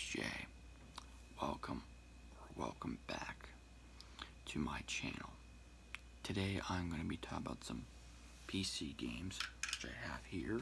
Jay. Welcome back to my channel. Today I'm going to be talking about some PC games, which I have here.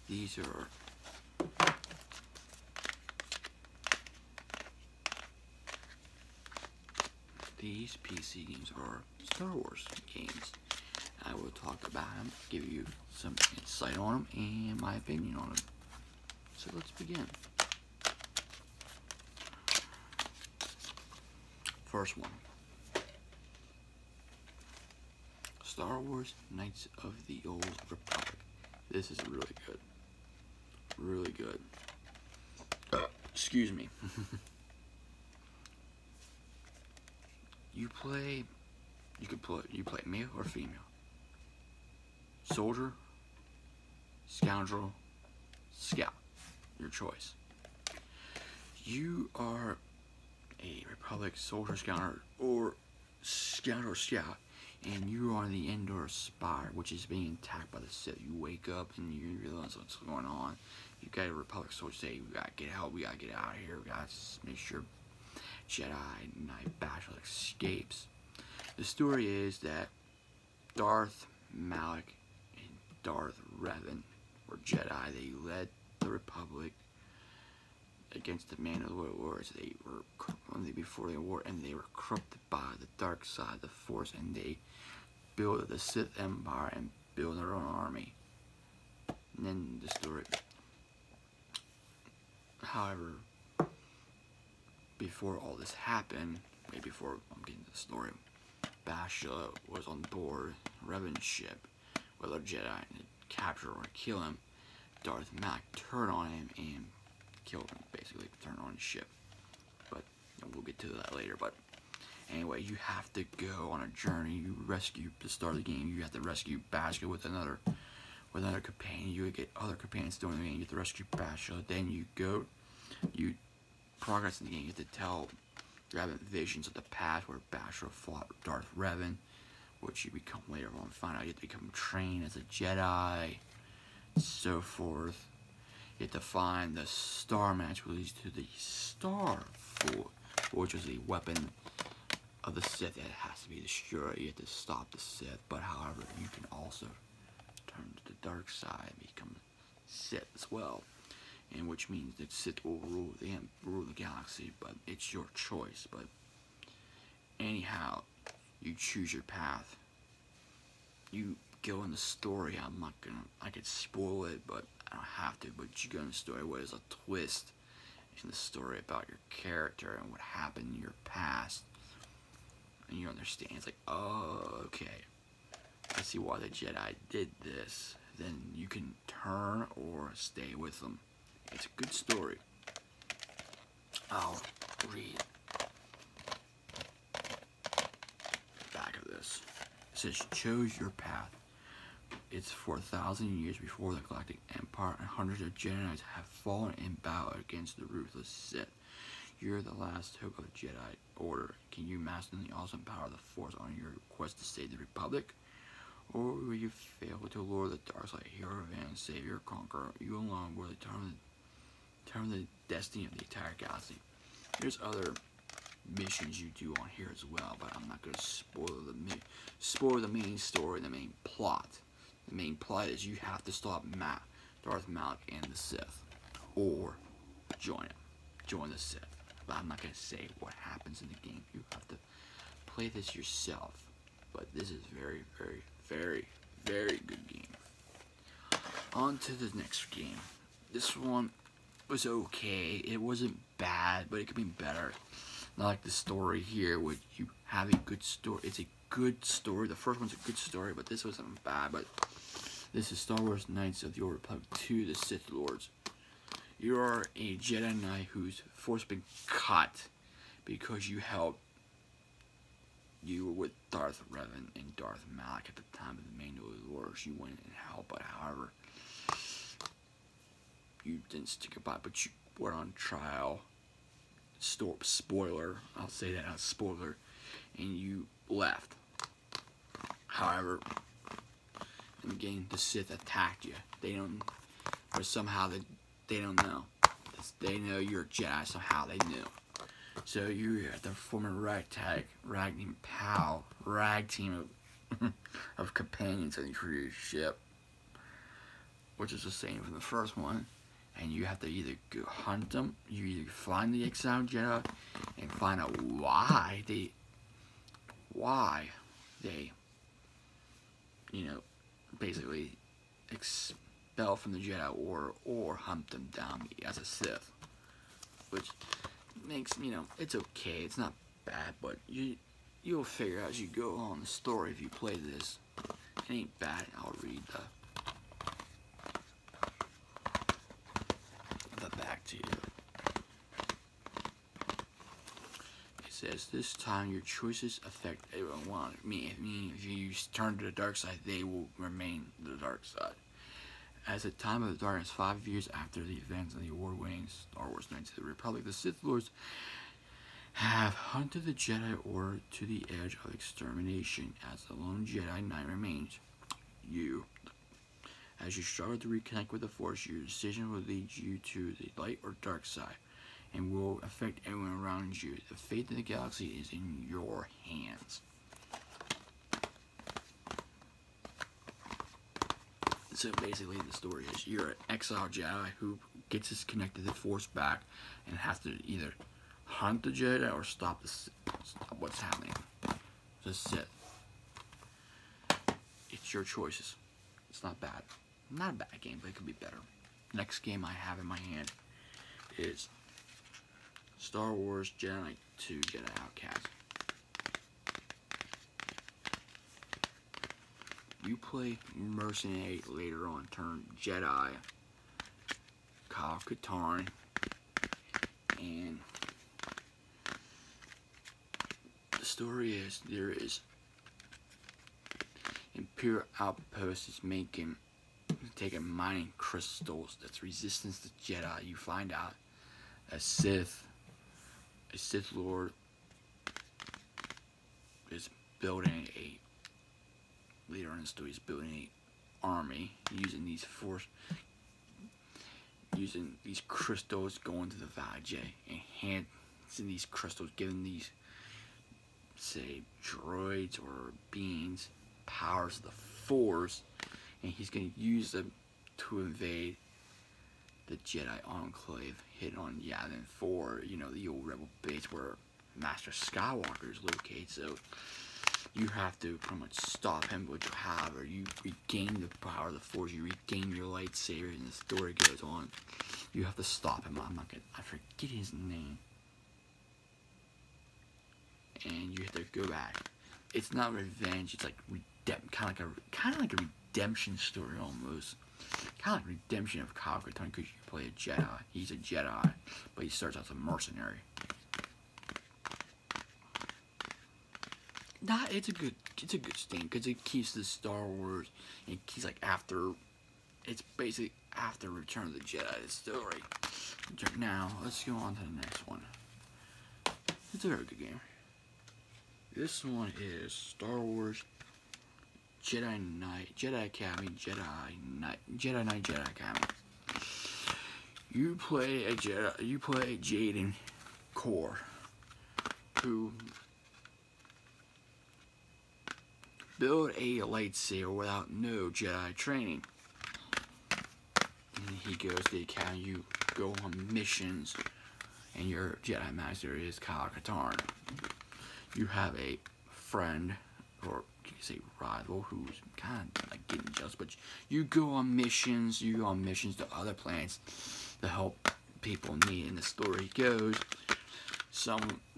These PC games are Star Wars games. I will talk about them, give you some insight on them, and my opinion on them. So let's begin. First one. Star Wars Knights of the Old Republic. This is really good. Really good. Excuse me. You play male or female? Soldier, scoundrel, scout. Your choice. You are a Republic soldier, scoundrel, or scout, and you are on the Endor Spire, which is being attacked by the Sith. You wake up and you realize what's going on. You got a Republic soldier say, "We gotta get help. We gotta get out of here. We gotta make sure Jedi Knight Bashar escapes." The story is that Darth Malak and Darth Revan were Jedi. They led the Republic against the Mandalorians. They were before the war, and they were corrupted by the dark side of the Force, and they built the Sith Empire and built their own army. And then the story. However, before all this happened, maybe before I'm getting to the story, Bashar was on board Revan's ship with a Jedi and capture or kill him. Darth Malak turned on him and killed him, basically turned on his ship. But we'll get to that later. But anyway, you have to go on a journey. You rescue to start the game. You have to rescue Bashar with another companion. You get other companions during the game. You have to rescue Bashar. Then you progress in the game. You have to tell Revan visions of the past where Bashar fought Darth Revan, which you become later on. Find out you have to become trained as a Jedi, so forth. You have to find the Star Match, which leads to the Star Forge, which is a weapon of the Sith that has to be destroyed. You have to stop the Sith, but however, you can also turn to the dark side and become Sith as well. And which means that Sith will rule the galaxy, but it's your choice. But anyhow, you choose your path. You go in the story. I could spoil it, but I don't have to. But you go in the story where there's a twist in the story about your character and what happened in your past, and you understand. It's like, oh, okay, I see why the Jedi did this. Then you can turn or stay with them. It's a good story. I'll read back of this. It says, "Chose your path. It's 4,000 years before the Galactic Empire, and hundreds of Jedi have fallen in battle against the ruthless Sith. You're the last hope of the Jedi Order. Can you master the awesome power of the Force on your quest to save the Republic? Or will you fail to lure the dark side, hero and savior, conqueror? You alone will determine the destiny of the entire galaxy." There's other missions you do on here as well, but I'm not going to spoil the main story, the main plot. The main plot is you have to stop Darth Malak and the Sith, or join the Sith. But I'm not going to say what happens in the game. You have to play this yourself. But this is very, very, very, very good game. On to the next game. This one was okay. It wasn't bad, but it could be better. Not like the story here, where you have a good story. It's a good story. The first one's a good story, but this wasn't bad. But this is Star Wars Knights of the Old Republic 2: The Sith Lords. You are a Jedi Knight whose force been cut because you were with Darth Revan and Darth Malak at the time of the Mandalorians. You went and helped, but however, you didn't stick by, but you were on trial. Spoiler, I'll say that as spoiler, and you left. However, in the game, the Sith attacked you. They don't, or somehow they don't know. The else. They know you're a Jedi somehow. They knew. So you have to form a rag team of companions on your ship, which is the same from the first one. And you have to either go hunt them, you either find the exiled Jedi and find out why they, basically expel from the Jedi Order or hunt them down as a Sith, which makes, it's okay. It's not bad, but you'll figure out as you go on the story if you play this. It ain't bad. I'll read the back to you. It says, this time your choices affect everyone. Meaning if you turn to the dark side, they will remain the dark side. As the time of the darkness, 5 years after the events of the award-winning Star Wars Knights of the Republic, the Sith Lords have hunted the Jedi Order to the edge of extermination. As the lone Jedi Knight remains, you. As you struggle to reconnect with the Force, your decision will lead you to the light or dark side, and will affect everyone around you. The fate of the galaxy is in your hands. So basically the story is you're an exiled Jedi who gets disconnected to the Force back and has to either hunt the Jedi or stop what's happening. The Sith. It's your choices. It's not bad. Not a bad game, but it could be better. Next game I have in my hand is Star Wars Jedi Knight 2 Jedi Outcast. You play mercenary later on, turn Jedi, Kyle Katarn, and the story is there is Imperial outpost is taking mining crystals that's resistance to Jedi. You find out a Sith Lord is building later on in the story, he's building an army using these crystals, going to the Vajay and handing these crystals, giving these, say, droids or beings powers of the Force, and he's going to use them to invade the Jedi Enclave hidden on Yavin 4, the old rebel base where Master Skywalker is located. So you have to pretty much stop him, but however, you regain the power of the Force, you regain your lightsaber, and the story goes on. You have to stop him. I forget his name. And you have to go back. It's not revenge, it's like kind of like a redemption story almost. Kind of like redemption of Kyle Katarn, because you play a Jedi. He's a Jedi, but he starts out as a mercenary. It's a good thing because it keeps the Star Wars, and keeps it's basically after Return of the Jedi, the story. Now let's go on to the next one. It's a very good game. This one is Star Wars Jedi Knight Academy. You play a Jaden Core, who build a lightsaber without no Jedi training. And he goes to the academy, you go on missions, and your Jedi Master is Kyle Katarn. You have a friend, or can you say rival, who's kind of like getting jealous, but you go on missions to other planets to help people in need, and the story goes,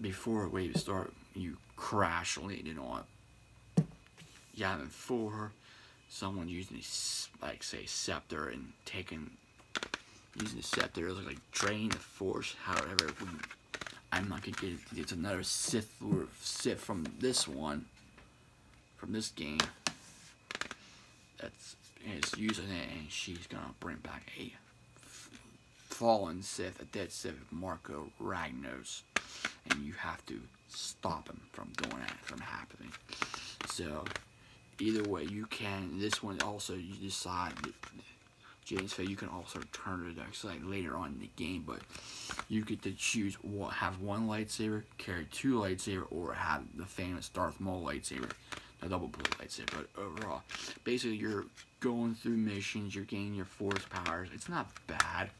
before Wave start, you crash landed on Yavin 4, someone using scepter and using the scepter, it looks like drain the Force, however, I'm not gonna get it. It's another Sith from this game, is using it, and she's gonna bring back a fallen Sith, a dead Sith, Marco Ragnos, and you have to stop him from doing that, from happening. So either way you can. This one also, you decide Jaden's Fate, you can also turn the dark side later on in the game, but you get to choose have one lightsaber, carry two lightsaber, or have the famous Darth Maul lightsaber, the double blade lightsaber. But overall, basically you're going through missions, you're gaining your force powers. It's not bad,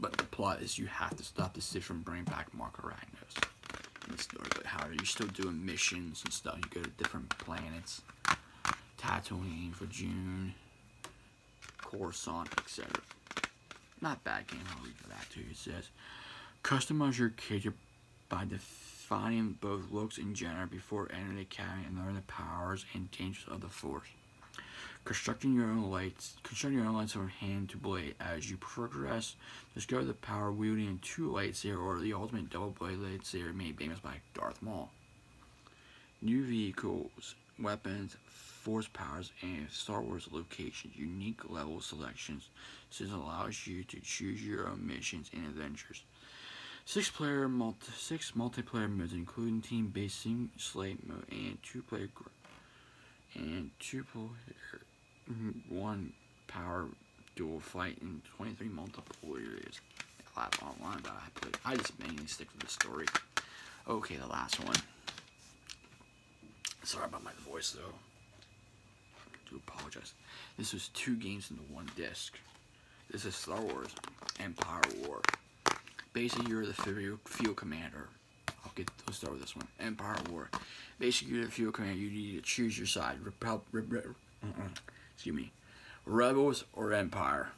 but the plot is you have to stop the Sith from bringing back Mark Ragnos in the story. But however, you're still doing missions and stuff. You go to different planets, Tatooine for June, Coruscant, etc. Not bad game, I'll read that to you. It says, customize your character by defining both looks and gender before entering the academy and learn the powers and dangers of the Force. Constructing your own lights from hand to blade. As you progress, discover the power wielding two lightsaber or the ultimate double blade lightsaber made famous by Darth Maul. New vehicles, weapons, force powers, and Star Wars locations, unique level selections, since it allows you to choose your own missions and adventures. 6 multiplayer modes, including team-based slate mode and 2-player one power dual fight in 23 multiple areas. A lot online, but I just mainly stick to the story. Okay, the last one. Sorry about my voice though. I do apologize. This was 2 games into 1 disc. This is Star Wars Empire War. Basically, you're the field commander. Let's start with this one. Empire War. Basically, you're the field commander. You need to choose your side. Rebels or Empire.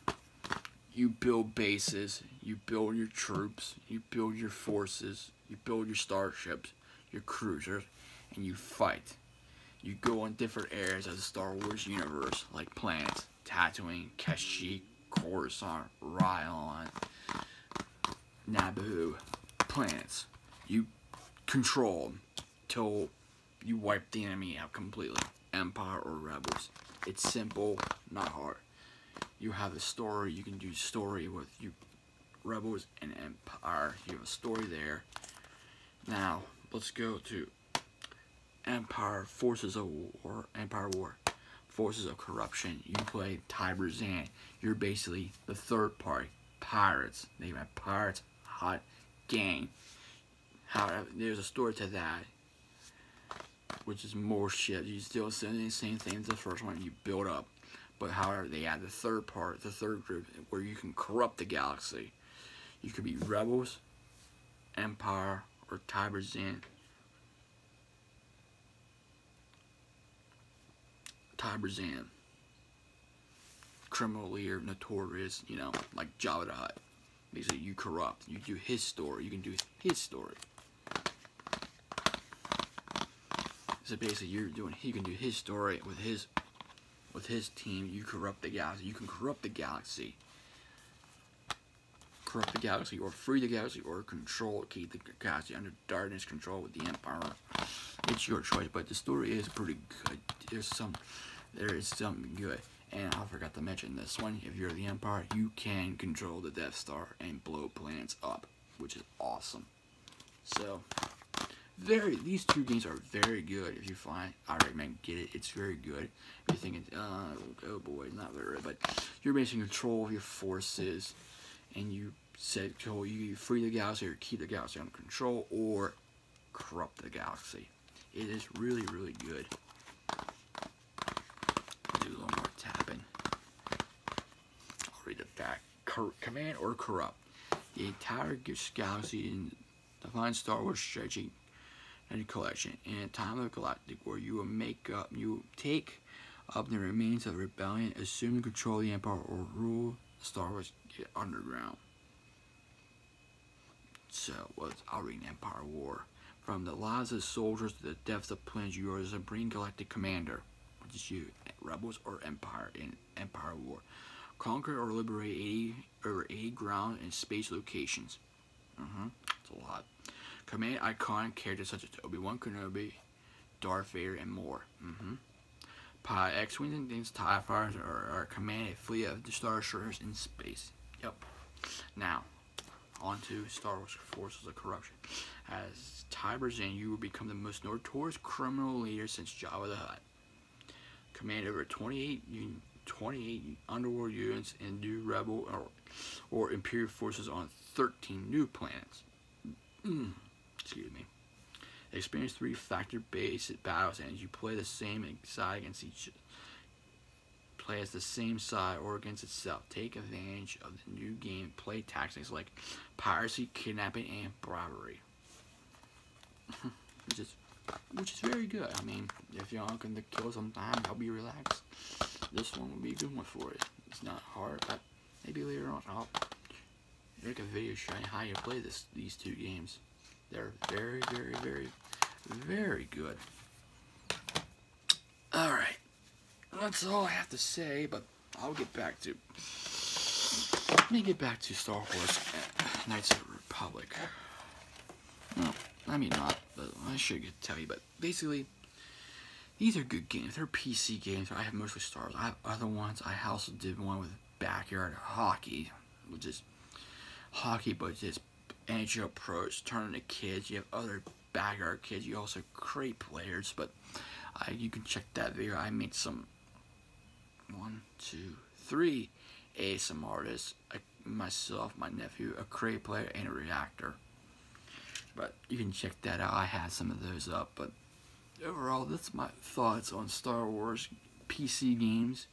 You build bases. You build your troops. You build your forces. You build your starships, your cruisers, and you fight. You go on different areas of the Star Wars universe, like planets, Tatooine, Kashyyyk, Coruscant, Rylon, Naboo, planets. You control till you wipe the enemy out completely. Empire or Rebels. It's simple, not hard. You have a story. You can do story with you Rebels and Empire. You have a story there. Now let's go to Empire Forces of War. Empire War. Forces of Corruption. You play Tiber Zan. You're basically the third party. Pirates. They have pirates. Hot gang. However, there's a story to that, which is more shit. You still say the same thing as the first one. You build up, but however, they add the third part, the third group, where you can corrupt the galaxy. You could be Rebels, Empire, or Tiber Zan. Tiber Zan. Criminal leader, notorious, like Jabba the Hutt. Basically, you corrupt. You do his story. You can do his story. So basically, he can do his story with his team. You corrupt the galaxy. You can corrupt the galaxy. Corrupt the galaxy, or free the galaxy, or keep the galaxy under darkness control with the Empire. It's your choice, but the story is pretty good. There is something good. And I forgot to mention this one. If you're the Empire, you can control the Death Star and blow planets up, which is awesome. So, these 2 games are very good. If you find, I recommend get it. It's very good. If you're thinking, oh boy, not very good, but you're basically in control of your forces, and you free the galaxy or keep the galaxy under control, or corrupt the galaxy. It is really, really good. Do a little more tapping. I'll read it back. Command or corrupt. The entire galaxy in the fine Star Wars strategy and collection in a time of the galactic war, you will take up the remains of the rebellion, assuming control of the Empire, or rule Star Wars underground. So, I'll read Empire War. From the lives of soldiers to the depths of planets, you are the supreme galactic commander, which is you, Rebels or Empire in Empire War. Conquer or liberate over 80 ground and space locations. It's a lot. Command iconic characters such as Obi-Wan Kenobi, Darth Vader, and more. Pilot X-Wings and things, TIE Fighters, or command a fleet of the Star Destroyers in space. Yep. Now, on to Star Wars Forces of Corruption. As Tiber Zan, you will become the most notorious criminal leader since Jabba the Hutt. Command over 28 28 underworld units and new rebel or imperial forces on 13 new planets. Excuse me. Experience 3 factor-based battles, and you play the same side against each. Play as the same side or against itself. Take advantage of the new game play tactics like piracy, kidnapping, and bribery. which is very good. I mean, if you're looking to kill some time, help you relax, this one would be a good one for it. It's not hard, but maybe later on I'll make a video showing how you play these 2 games. They're very, very, very, very good. Alright, that's all I have to say, but I'll get back to Star Wars Knights of the Republic. Well, I mean not, but I should tell you, but basically, these are good games. They're PC games. I have mostly Star Wars. I have other ones. I also did one with backyard hockey, which is hockey, but just NHL pros turning to kids. You have other backyard kids. You also create players, but you can check that video. I made some 1, 2, 3 ASM artists. Myself, my nephew, a crate player, and a reactor. But you can check that out. I had some of those up. But overall, that's my thoughts on Star Wars PC games.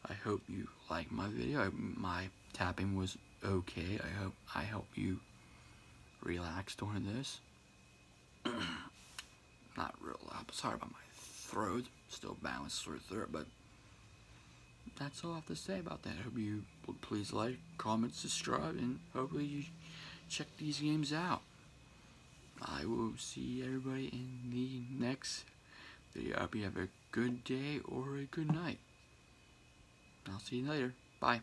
I hope you like my video. My tapping was okay. I hope I help you relax during this. Not real loud. Sorry about my throat. Still balanced through it, but that's all I have to say about that. I hope you will please like, comment, subscribe, and hopefully you check these games out. I will see everybody in the next video. I hope you have a good day or a good night. I'll see you later. Bye.